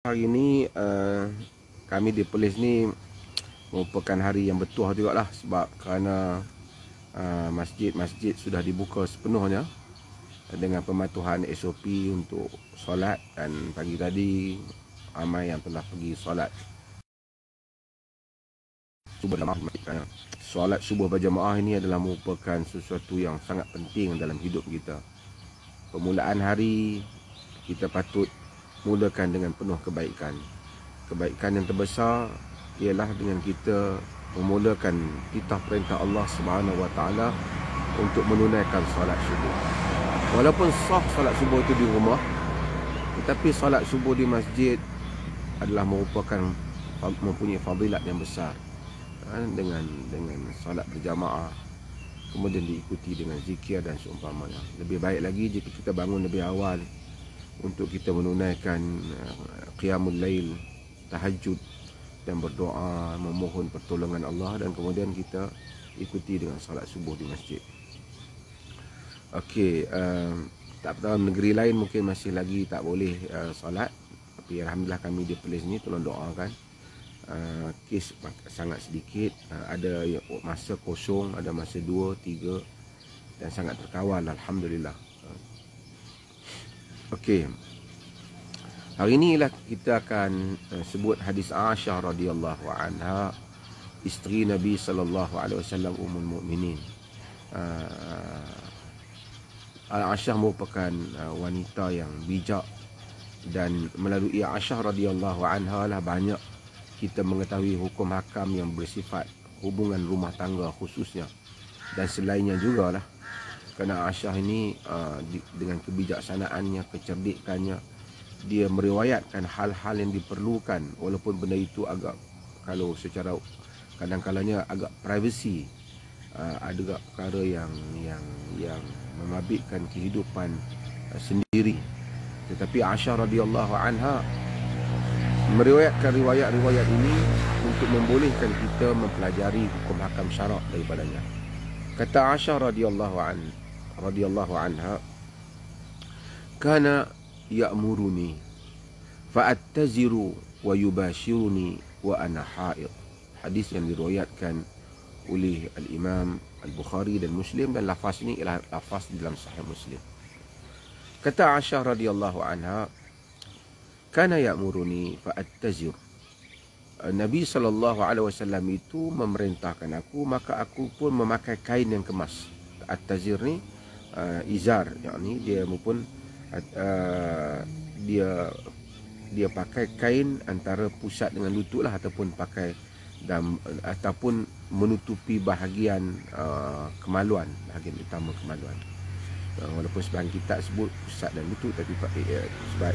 Hari ini kami di Perlis ni merupakan hari yang bertuah juga lah, sebab kerana masjid-masjid sudah dibuka sepenuhnya dengan pematuhan SOP untuk solat, dan pagi tadi ramai yang telah pergi solat subuh berjamaah. Solat subuh berjamaah ini adalah merupakan sesuatu yang sangat penting dalam hidup kita. Permulaan hari kita patut mulakan dengan penuh kebaikan. Kebaikan yang terbesar ialah dengan kita memulakan titah perintah Allah Subhanahu Wa Taala untuk menunaikan solat subuh. Walaupun sah solat subuh itu di rumah, tetapi solat subuh di masjid adalah mempunyai fadilat yang besar, dengan solat berjamaah, kemudian diikuti dengan zikir dan seumpamanya. Lebih baik lagi jika kita bangun lebih awal untuk kita menunaikan qiyamul lail, tahajud, dan berdoa memohon pertolongan Allah, dan kemudian kita ikuti dengan solat subuh di masjid. Okey, tak dalam negeri lain mungkin masih lagi tak boleh solat, tapi alhamdulillah kami di Perlis ni tolong doakan. Kes sangat sedikit, ada masa kosong, ada masa 2, 3, dan sangat terkawal, alhamdulillah. Okey, hari inilah kita akan sebut hadis Aisyah radhiyallahu anha, isteri Nabi sallallahu alaihi wasallam, ummul mukminin. Aisyah merupakan wanita yang bijak, dan melalui Aisyah radhiyallahu anha lah banyak kita mengetahui hukum hakam yang bersifat hubungan rumah tangga khususnya, dan selainnya jugalah. Kerana Aisyah ini dengan kebijaksanaannya, kecerdikannya, dia meriwayatkan hal-hal yang diperlukan, walaupun benda itu agak, kalau secara kadang-kalanya agak privacy, ada perkara yang memabitkan kehidupan sendiri. Tetapi Aisyah radhiyallahu anha meriwayatkan riwayat-riwayat ini untuk membolehkan kita mempelajari hukum hakam syarak daripadanya. Kata Aisyah radhiyallahu anha, kana ya'muruni fa'attaziru wa yubashiruni wa ana haid. Hadis yang diriwayatkan oleh al-Imam Al-Bukhari dan Muslim, dan lafaz ini ialah lafaz dalam Sahih Muslim. Kata Aisyah radhiyallahu anha, kana ya'muruni fa'attazir. Nabi SAW itu memerintahkan aku, maka aku pun memakai kain yang kemas. At-tazir ni izar, yakni dia pun dia pakai kain antara pusat dengan lutut lah, ataupun pakai ataupun menutupi bahagian kemaluan, bahagian utama kemaluan. Walaupun sebahagian kitab sebut pusat dan lutut, tapi sebab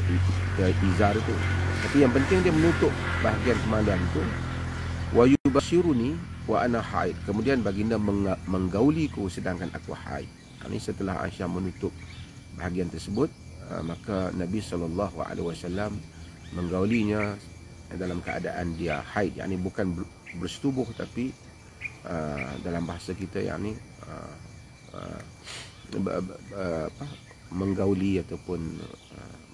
izar itu, tapi yang penting dia menutup bahagian kemaluan itu. Wa yubashiruni wa ana haid. Kemudian baginda menggauliku sedangkan aku haid. Ini setelah Aisyah menutup bahagian tersebut, maka Nabi SAW menggaulinya dalam keadaan dia haid, yakni bukan bersetubuh, tapi dalam bahasa kita yakni menggauli ataupun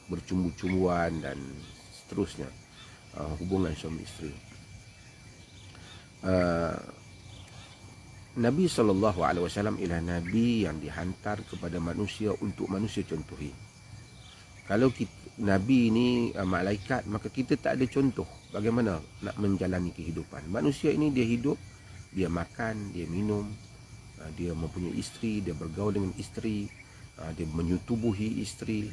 bercumbu-cumbuan dan seterusnya, hubungan suami isteri. Nabi SAW ialah Nabi yang dihantar kepada manusia untuk manusia contohi. Kalau Nabi ini malaikat, maka kita tak ada contoh bagaimana nak menjalani kehidupan. Manusia ini dia hidup, dia makan, dia minum, dia mempunyai isteri, dia bergaul dengan isteri, dia menyutubuhi isteri,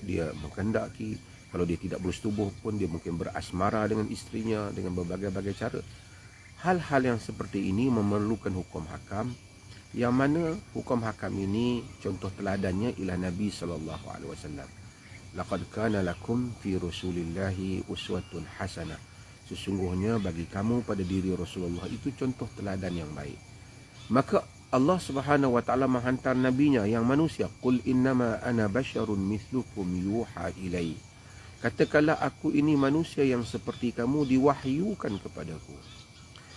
dia menghendaki, kalau dia tidak bersetubuh pun dia mungkin berasmara dengan isterinya dengan berbagai-bagai cara. Hal-hal yang seperti ini memerlukan hukum hakam, yang mana hukum hakam ini contoh teladannya ialah Nabi SAW. Laqad kana lakum fi Rasulillahi uswatun hasanah. Sesungguhnya bagi kamu pada diri Rasulullah itu contoh teladan yang baik. Maka Allah Subhanahu Wa Taala menghantar nabinya yang manusia. Qul innama ana basyarun mithlukum yuha ilai. Katakanlah aku ini manusia yang seperti kamu, diwahyukan kepadaku.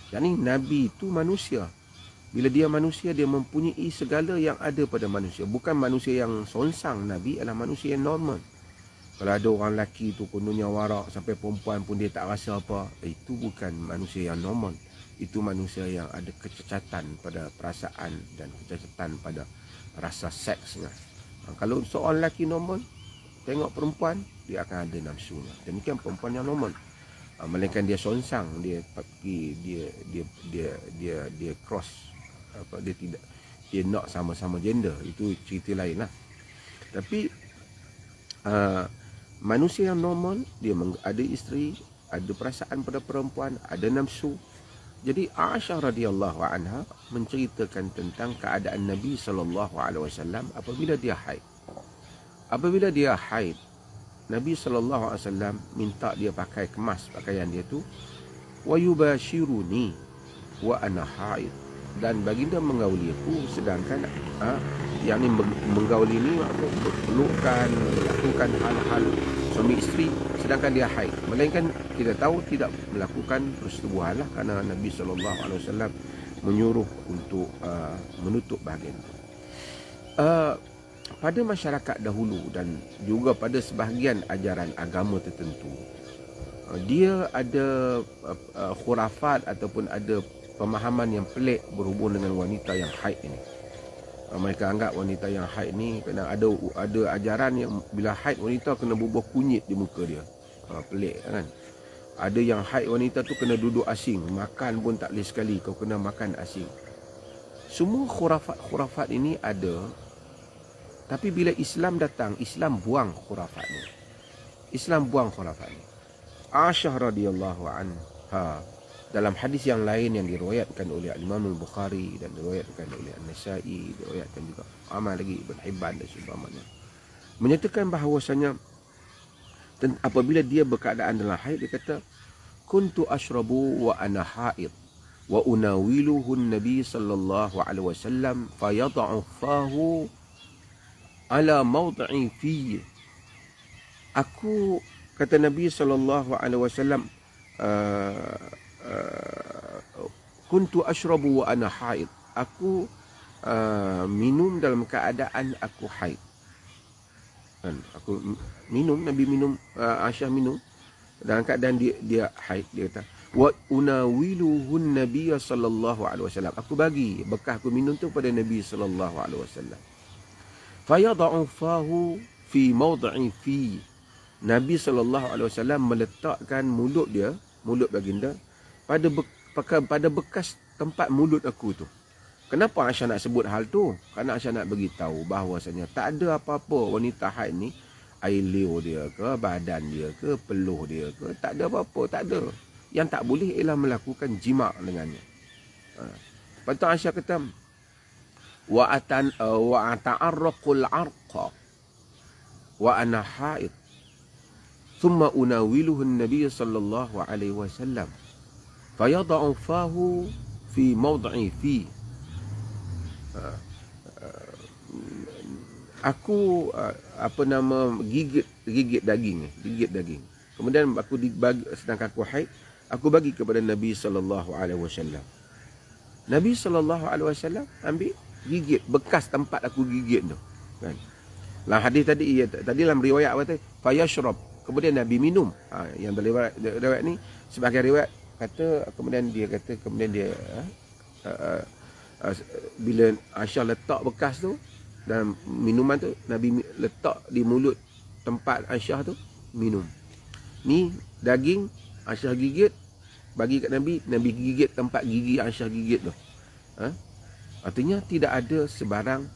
Yani Nabi itu manusia. Bila dia manusia, dia mempunyai segala yang ada pada manusia. Bukan manusia yang sonsang. Nabi adalah manusia yang normal. Kalau ada orang lelaki tu kononnya warak sampai perempuan pun dia tak rasa apa, itu bukan manusia yang normal. Itu manusia yang ada kecacatan pada perasaan dan kecacatan pada rasa seksnya. Kalau seorang lelaki normal tengok perempuan, dia akan ada nafsunya. Demikian perempuan yang normal. Melainkan dia songsang, dia cross apa, dia nak sama-sama gender, itu cerita lain lah. Tapi manusia yang normal, dia ada isteri, ada perasaan pada perempuan, ada nafsu. Jadi Aisyah radhiyallahu anha menceritakan tentang keadaan Nabi sallallahu alaihi wasallam apabila dia haid. Apabila dia haid, Nabi sallallahu alaihi wasallam minta dia pakai kemas pakaian dia tu, wa yubashiruni wa ana haid, dan baginda menggauli aku sedangkan yang ni menggauli ni perlukan melakukan hal-hal suami isteri sedangkan dia haid. Melainkan kita tahu tidak melakukan persetubuhan lah, kerana Nabi SAW menyuruh untuk menutup bahagian itu. Pada masyarakat dahulu dan juga pada sebahagian ajaran agama tertentu, dia ada khurafat ataupun ada pemahaman yang pelik berhubung dengan wanita yang haid ini. Mereka anggap wanita yang haid ni kena ada ajaran yang bila haid wanita kena bubuh kunyit di muka dia. Pelik kan. Ada yang haid wanita tu kena duduk asing, makan pun tak boleh sekali, kau kena makan asing. Semua khurafat ini ada. Tapi bila Islam datang, Islam buang khurafat ni. Islam buang khurafat ni. Aisyah radhiyallahu anha dalam hadis yang lain yang diriwayatkan oleh Imam Al-Bukhari dan diriwayatkan oleh An-Nasa'i, diriwayatkan juga Amal lagi Ibn Hibban dan sebagainya, menyatakan bahawasanya apabila dia berkeadaan dalam haid, dia kata kuntu ashrabu wa ana haid wa unawiluhu Nabi sallallahu alaihi wasallam fayad'u fahu ala mawdi'i fi. Aku, kata Nabi sallallahu alaihi wasallam, kuntu ashrabu wa ana haid. Aku minum dalam keadaan aku haid. Aku minum, Nabi minum, Aisyah minum dalam keadaan dia haid. Dia kata wa unawiluhu Nabi sallallahu alaihi wasallam. Aku bagi bekas aku minum tu pada Nabi sallallahu alaihi wasallam. Fayad'u fahu fi mawdi'i fi. Nabi sallallahu alaihi wasallam meletakkan mulut dia, mulut baginda pada bekas tempat mulut aku tu. Kenapa Aisyah nak sebut hal tu? Kerana Aisyah nak bagi tahu bahawasanya tak ada apa-apa wanita haid ni, air liur dia ke, badan dia ke, peluh dia ke, tak ada apa-apa, tak ada. Yang tak boleh ialah melakukan jima' dengannya. Lepas tu Aisyah kata wa ata'arraqul arqa wa ana haid thumma unawiluhu an-nabiy sallallahu alaihi wasallam fayad'u fahu fi mawdi'i fi. Aku gigit daging. Kemudian aku dibagi, sedangkan aku haid, aku bagi kepada Nabi sallallahu alaihi wasallam. Nabi sallallahu alaihi wasallam ambil gigit bekas tempat aku gigit tu, kan. Dalam hadis tadi dalam riwayat apa tu, fayashrab, kemudian Nabi minum. Yang dalam riwayat ni sebagai riwayat kata kemudian dia bila Aisyah letak bekas tu dan minuman tu, Nabi letak di mulut tempat Aisyah tu, minum. Ni daging Aisyah gigit, bagi kat Nabi, Nabi gigit tempat gigi Aisyah gigit tu. Artinya tidak ada sebarang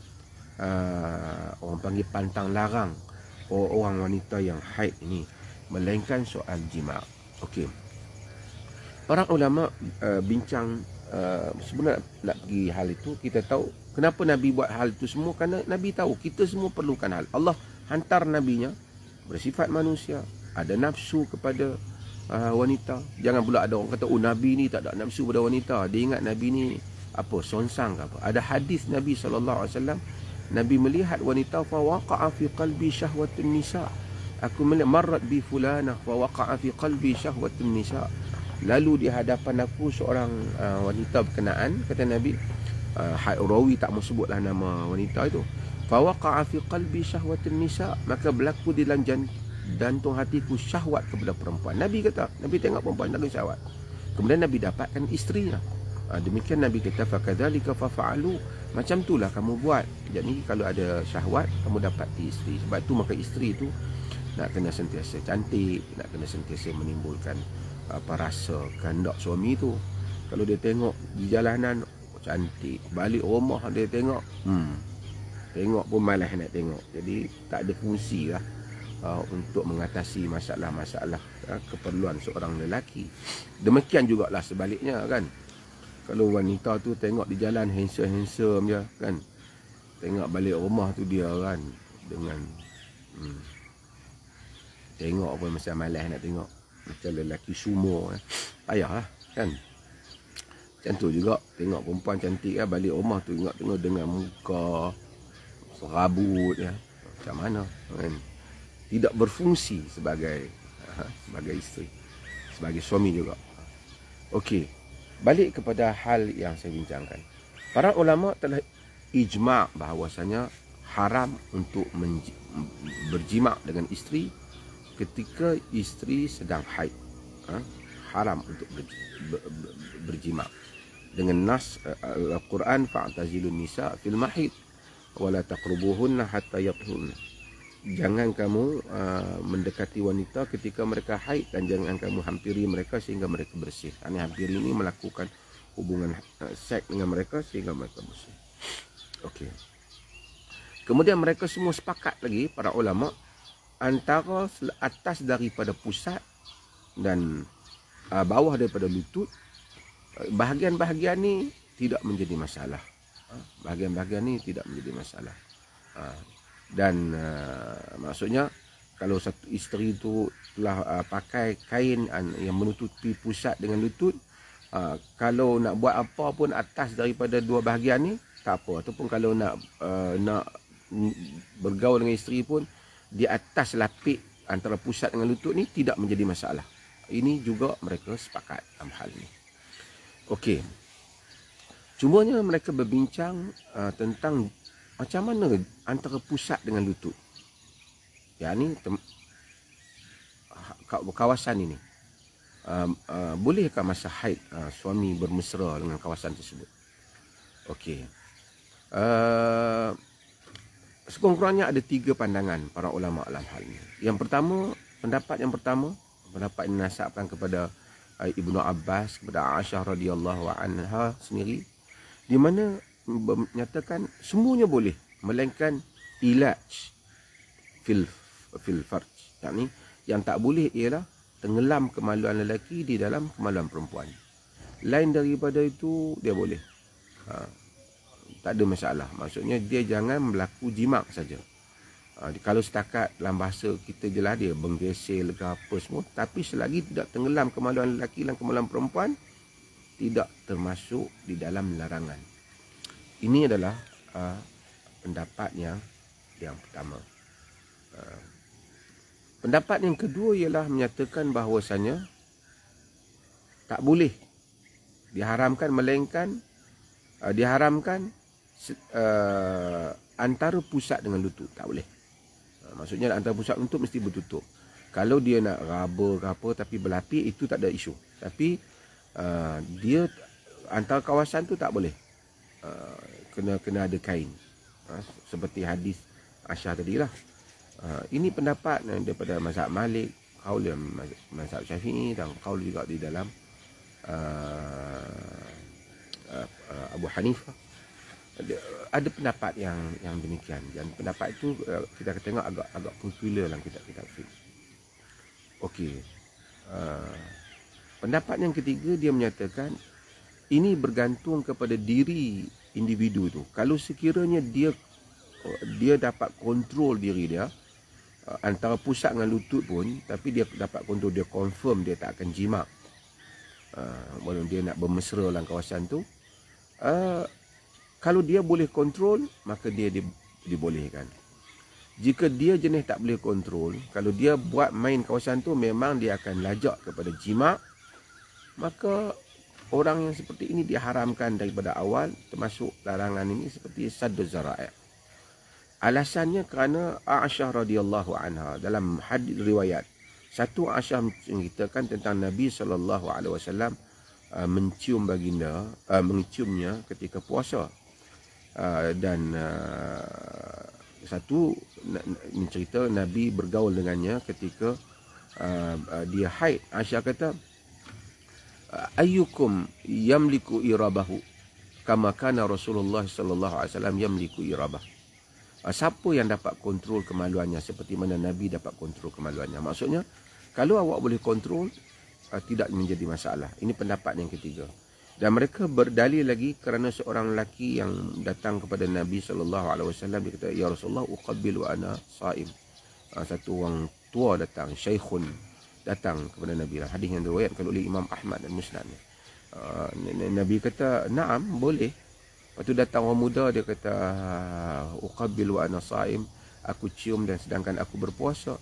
orang panggil pantang larang orang wanita yang haid ini, melainkan soal jima'. Okey. Para ulama bincang sebenarnya nak pergi hal itu. Kita tahu kenapa Nabi buat hal itu semua, kerana Nabi tahu kita semua perlukan hal. Allah hantar nabinya bersifat manusia, ada nafsu kepada wanita. Jangan pula ada orang kata Nabi ni tak ada nafsu pada wanita. Dia ingat Nabi ni apa, songsang ke apa. Ada hadis Nabi SAW, Nabi melihat wanita, fa waqa'a fi qalbi syahwatun nisa. Aku melihat marrat bi fulanah fa waqa'a fi qalbi syahwatun nisa. Lalu di hadapan aku seorang wanita berkenaan, kata Nabi, rawi tak mau sebutlah nama wanita itu. Fa waqa'a fi qalbi syahwatun nisa, maka berlaku di dalam jantung hatiku syahwat kepada perempuan. Nabi kata, Nabi tengok perempuan tak ada syahwat. Kemudian Nabi dapatkan isterinya. Demikian Nabi kata, fakadzalika fafa'alu, macam itulah kamu buat. Jadi kalau ada syahwat, kamu dapat isteri. Sebab tu maka isteri tu nak kena sentiasa cantik, nak kena sentiasa menimbulkan rasa kehendak suami tu. Kalau dia tengok di jalanan cantik, balik rumah dia tengok, tengok pun malas nak tengok. Jadi tak ada fungsi lah untuk mengatasi masalah-masalah keperluan seorang lelaki. Demikian jugalah sebaliknya kan. Kalau wanita tu tengok di jalan handsome-handsome je kan, tengok balik rumah tu dia kan dengan tengok pun macam malas nak tengok, macam lelaki sumo payahlah kan. Macam tu juga tengok perempuan cantik kan, balik rumah tu tengok dengan muka serabut ya, macam mana kan, tidak berfungsi sebagai isteri, sebagai suami juga. Okey, balik kepada hal yang saya bincangkan. Para ulama telah ijma' bahawasanya haram untuk berjima' dengan isteri ketika isteri sedang haid. Haram untuk berjima' dengan nas Al-Quran, fa'tazilun nisa fil mahid wala taqrubuhunna hatta yathurna. Jangan kamu mendekati wanita ketika mereka haid, dan jangan kamu hampiri mereka sehingga mereka bersih. Hampiri ini melakukan hubungan seks dengan mereka sehingga mereka bersih. Okey. Kemudian mereka semua sepakat lagi, para ulama, antara atas daripada pusat dan bawah daripada lutut, bahagian-bahagian ni tidak menjadi masalah. Bahagian-bahagian ni tidak menjadi masalah. Dan maksudnya kalau satu isteri tu telah pakai kain yang menutupi pusat dengan lutut, kalau nak buat apa pun atas daripada dua bahagian ni tak apa. Ataupun kalau nak bergaul dengan isteri pun di atas lapik antara pusat dengan lutut ni tidak menjadi masalah. Ini juga mereka sepakat dalam hal ni. Okey. Cumanya mereka berbincang tentang macam mana antara pusat dengan lutut. Ya, ni kawasan ini. Bolehkah masa haid suami bermesra dengan kawasan tersebut? Okey. Sekurang-kurangnya ada 3 pandangan para ulama dalam hal ini. Yang pertama, pendapat yang dinasabkan kepada Ibnu Abbas, kepada Aisyah radhiyallahu anha sendiri, di mana menyatakan semuanya boleh melainkan ilaj fil farj. Yakni yang tak boleh ialah tenggelam kemaluan lelaki di dalam kemaluan perempuan. Lain daripada itu dia boleh. Tak ada masalah. Maksudnya dia jangan berlaku jima' saja. Kalau setakat dalam bahasa kita je lah, dia menggesel ke apa semua, tapi selagi tidak tenggelam kemaluan lelaki dan kemaluan perempuan, tidak termasuk di dalam larangan. Ini adalah pendapat yang pertama. Pendapat yang kedua ialah menyatakan bahawasanya tak boleh, diharamkan, melainkan diharamkan antara pusat dengan lutut. Tak boleh. Maksudnya antara pusat lutut mesti bertutup. Kalau dia nak raba ke apa tapi berlapik, itu tak ada isu. Tapi dia antara kawasan tu tak boleh. Kena ada kain. Seperti hadis Aisyah tadilah. Ini pendapat daripada mazhab Malik, qaul mazhab Syafi'i, dan qaul juga di dalam Abu Hanifah. Ada pendapat yang demikian, dan pendapat itu kita tengok agak popular dalam kitab-kitab fiqh. Okey. Pendapat yang ketiga, dia menyatakan ini bergantung kepada diri individu tu. Kalau sekiranya dia dapat kontrol diri dia, antara pusat dengan lutut pun, tapi dia dapat kontrol, dia confirm dia tak akan jima', walaupun dia nak bermesra dalam kawasan tu, kalau dia boleh kontrol, maka dia dibolehkan. Jika dia jenis tak boleh kontrol, kalau dia buat main kawasan tu, memang dia akan lajak kepada jima', maka orang yang seperti ini diharamkan daripada awal, termasuk larangan ini seperti saddu zara'i'. Alasannya kerana Aisyah radhiyallahu anha dalam hadis riwayat. Satu, Aisyah menceritakan tentang Nabi SAW mencium baginda, menciumnya ketika puasa. Dan satu mencerita Nabi bergaul dengannya ketika dia haid. Aisyah kata, ayyukum yamliku irabahu kama kana Rasulullah sallallahu alaihi wasallam yamliku irabah. Siapa yang dapat kontrol kemaluannya seperti mana Nabi dapat kontrol kemaluannya. Maksudnya, kalau awak boleh kontrol, tidak menjadi masalah. Ini pendapat yang ketiga. Dan mereka berdalil lagi kerana seorang lelaki yang datang kepada Nabi SAW, dia kata, ya Rasulullah, uqabbil wa ana saim. Satu orang tua datang, syaikhun datang kepada Nabi. Hadis yang diriwayatkan oleh Imam Ahmad dan Musnad. Nabi kata, na'am, boleh. Lepas tu datang orang muda, dia kata, uqabbil wa ana saim, aku cium dan sedangkan aku berpuasa.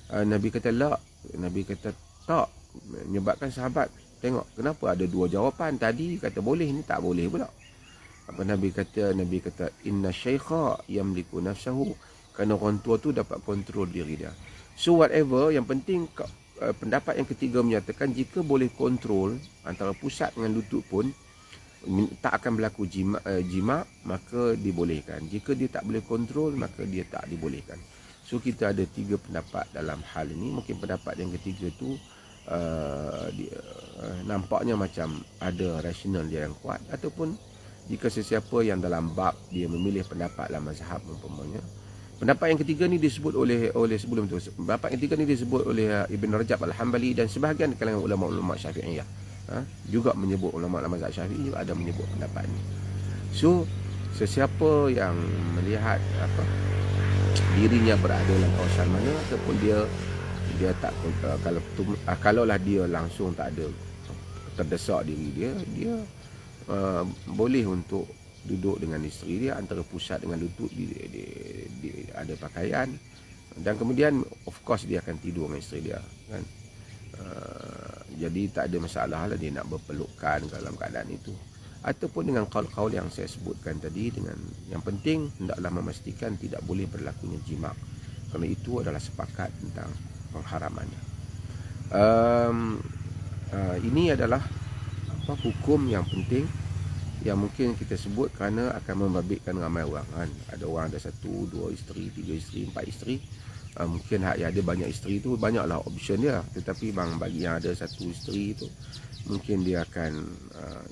Nabi kata, la. Nabi kata, tak. Menyebabkan sahabat tengok, kenapa ada dua jawapan. Tadi kata boleh, ni tak boleh pula. Apa Nabi kata? Nabi kata, inna syaikha yamliku nafsahu. Kerana orang tua tu dapat kontrol diri dia. So whatever, yang penting pendapat yang ketiga menyatakan jika boleh kontrol antara pusat dengan lutut pun tak akan berlaku jima, maka dibolehkan. Jika dia tak boleh kontrol, maka dia tak dibolehkan. So kita ada tiga pendapat dalam hal ini. Mungkin pendapat yang ketiga tu nampaknya macam ada rasional dia yang kuat, ataupun jika sesiapa yang dalam bab dia memilih pendapat dalam mazhab umpamanya. Pendapat yang ketiga ni disebut oleh sebelum tu. Pendapat yang ketiga ni disebut oleh Ibn Rajab Al-Hambali dan sebahagian kalangan ulama-ulama Syafi'iyah. Juga menyebut ulama-ulama mazhab Syafi'i juga ada menyebut pendapat ni. So sesiapa yang melihat dirinya berada dalam kawasan mana, ataupun dia tak, kalaulah dia langsung tak ada terdesak diri dia boleh untuk duduk dengan isteri dia antara pusat dengan lutut, dia ada pakaian, dan kemudian of course dia akan tidur dengan isteri dia kan. Jadi tak ada masalah lah dia nak berpelukan dalam keadaan itu, ataupun dengan qaul-qaul yang saya sebutkan tadi. Dengan yang penting hendaklah memastikan tidak boleh berlakunya jima', kerana itu adalah sepakat tentang pengharamannya. Ini adalah hukum yang penting yang mungkin kita sebut kerana akan membabitkan ramai orang kan. Ada orang ada 1, 2 isteri, 3 isteri, 4 isteri. Mungkin yang ada banyak isteri tu banyaklah option dia, tetapi bagi yang ada 1 isteri tu, mungkin dia akan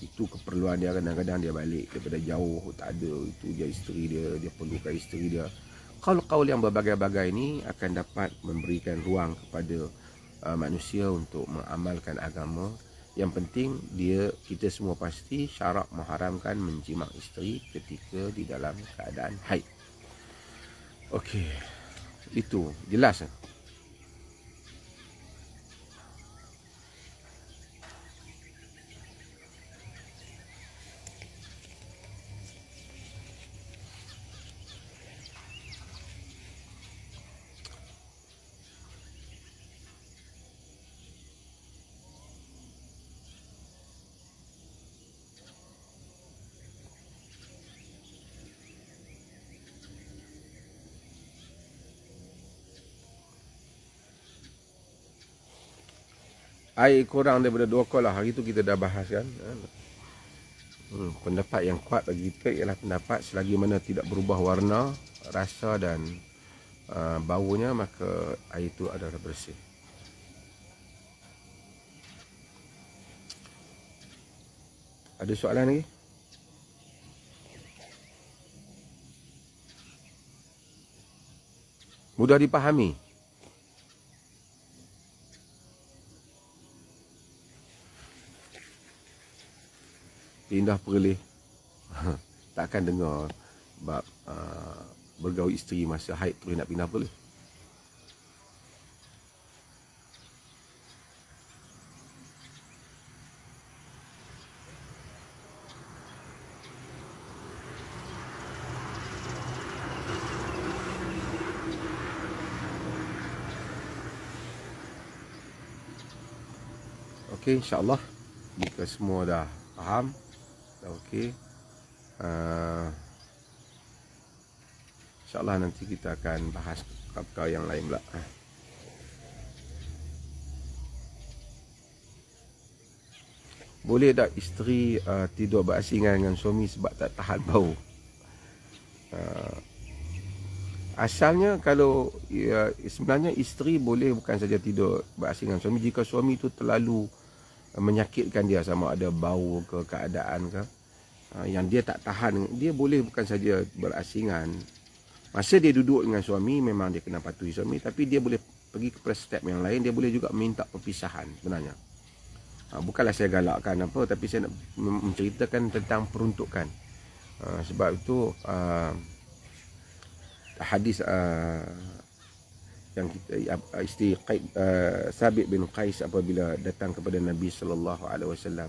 itu keperluan dia. Kadang-kadang dia balik daripada jauh, tak ada, itu dia isteri dia perlukan isteri dia. Qaul-qaul yang berbagai-bagai ini akan dapat memberikan ruang kepada manusia untuk mengamalkan agama. Yang penting kita semua pasti syarak mengharamkan menjimak isteri ketika di dalam keadaan haid. Okey, itu jelas. Air kurang daripada 2 kol lah. Hari tu kita dah bahas kan. Pendapat yang kuat bagi kita ialah pendapat selagi mana tidak berubah warna, rasa dan baunya, maka air itu adalah bersih. Ada soalan lagi? Mudah dipahami? Indah perlih. Takkan dengar bab bergaul isteri masa haid terus nak pindah perlih. Okey, insya-Allah jika semua dah faham, dah okey. InsyaAllah nanti kita akan bahas perkara yang lain pula. Boleh tak isteri tidur berasingan dengan suami sebab tak tahan bau? Asalnya kalau sebenarnya isteri boleh bukan saja tidur berasingan suami, jika suami itu terlalu menyakitkan dia, sama ada bau ke keadaan ke, yang dia tak tahan, dia boleh bukan saja berasingan. Masa dia duduk dengan suami memang dia kena patuhi suami, tapi dia boleh pergi kepada step yang lain, dia boleh juga minta perpisahan sebenarnya. Bukanlah saya galakkan apa, tapi saya nak menceritakan tentang peruntukan. Sebab itu hadis yang kita isteri Sabit bin Qais apabila datang kepada Nabi sallallahu alaihi wasallam,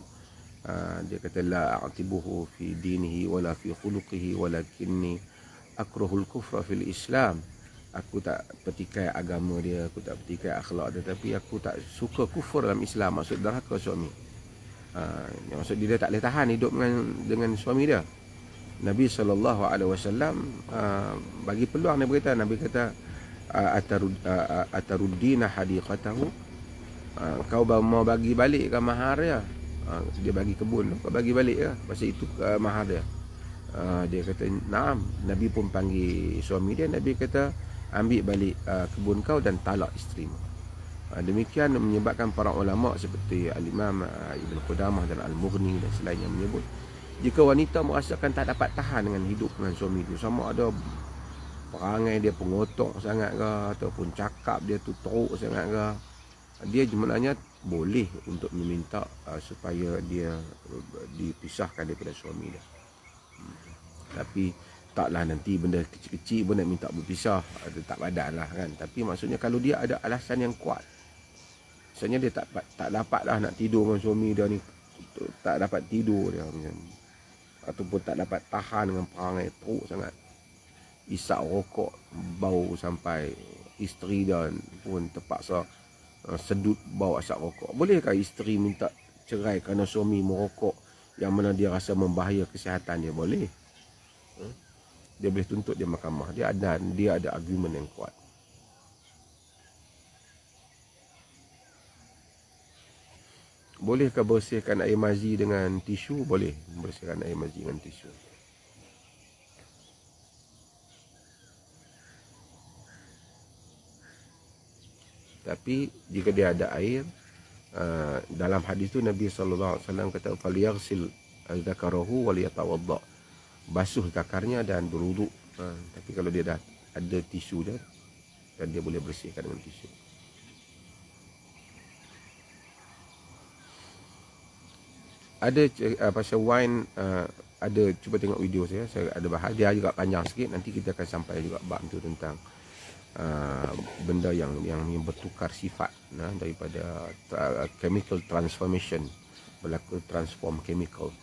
dia kata la a'tibuhu fi dinihi wala fi khuluqihi walakinni akrahul kufra fil Islam. Aku tak petikai agama dia, aku tak petikai akhlak dia, tapi aku tak suka kufur dalam Islam, maksud derhaka suami. Maksud dia tak boleh tahan hidup dengan suami dia. Nabi SAW bagi peluang, dia berkata, Nabi kata ataruddina hadiqatahu, kau mau bagi balik ke mahar dia? Dia bagi kebun tu, kau bagi balik ke? Pasal itu mahar dia. Dia kata naam. Nabi pun panggil suami dia, Nabi kata ambil balik kebun kau dan talak isterimu. Demikian menyebabkan para ulama seperti Al-Imam Ibn Qudamah dan Al-Mughni dan selainnya menyebut, jika wanita merasakan tak dapat tahan dengan hidup dengan suami itu, sama ada perangai dia pengotok sangat ke, ataupun cakap dia tu teruk sangat ke, dia sebenarnya boleh untuk meminta supaya dia dipisahkan daripada suami dia. Tapi taklah nanti benda kecil-kecil pun nak minta berpisah, tak padan lah kan. Tapi maksudnya kalau dia ada alasan yang kuat, misalnya dia tak dapat lah nak tidur dengan suami dia ni, tak dapat tidur dia macam, ataupun tak dapat tahan dengan perangai teruk sangat, isap rokok bau sampai isteri dia pun terpaksa sedut bau asap rokok, bolehkah isteri minta cerai kerana suami merokok yang mana dia rasa membahaya kesihatan dia? Boleh. Dia boleh tuntut dia mahkamah. Dia ada argumen yang kuat. Bolehkah bersihkan air mazi dengan tisu? Boleh bersihkan air mazi dengan tisu. Tapi jika dia ada air, dalam hadis tu Nabi SAW kata falyaghsil dzakarahu wal yatawadda, basuh zakarnya dan berwuduk. Tapi kalau dia dah ada tisu dia, dan dia boleh bersihkan dengan tisu. Ada pasal wine, ada, cuba tengok video saya ada bahas, dia juga panjang sikit, nanti kita akan sampai juga bab tu tentang benda yang bertukar sifat, daripada chemical transformation, berlaku transform chemical.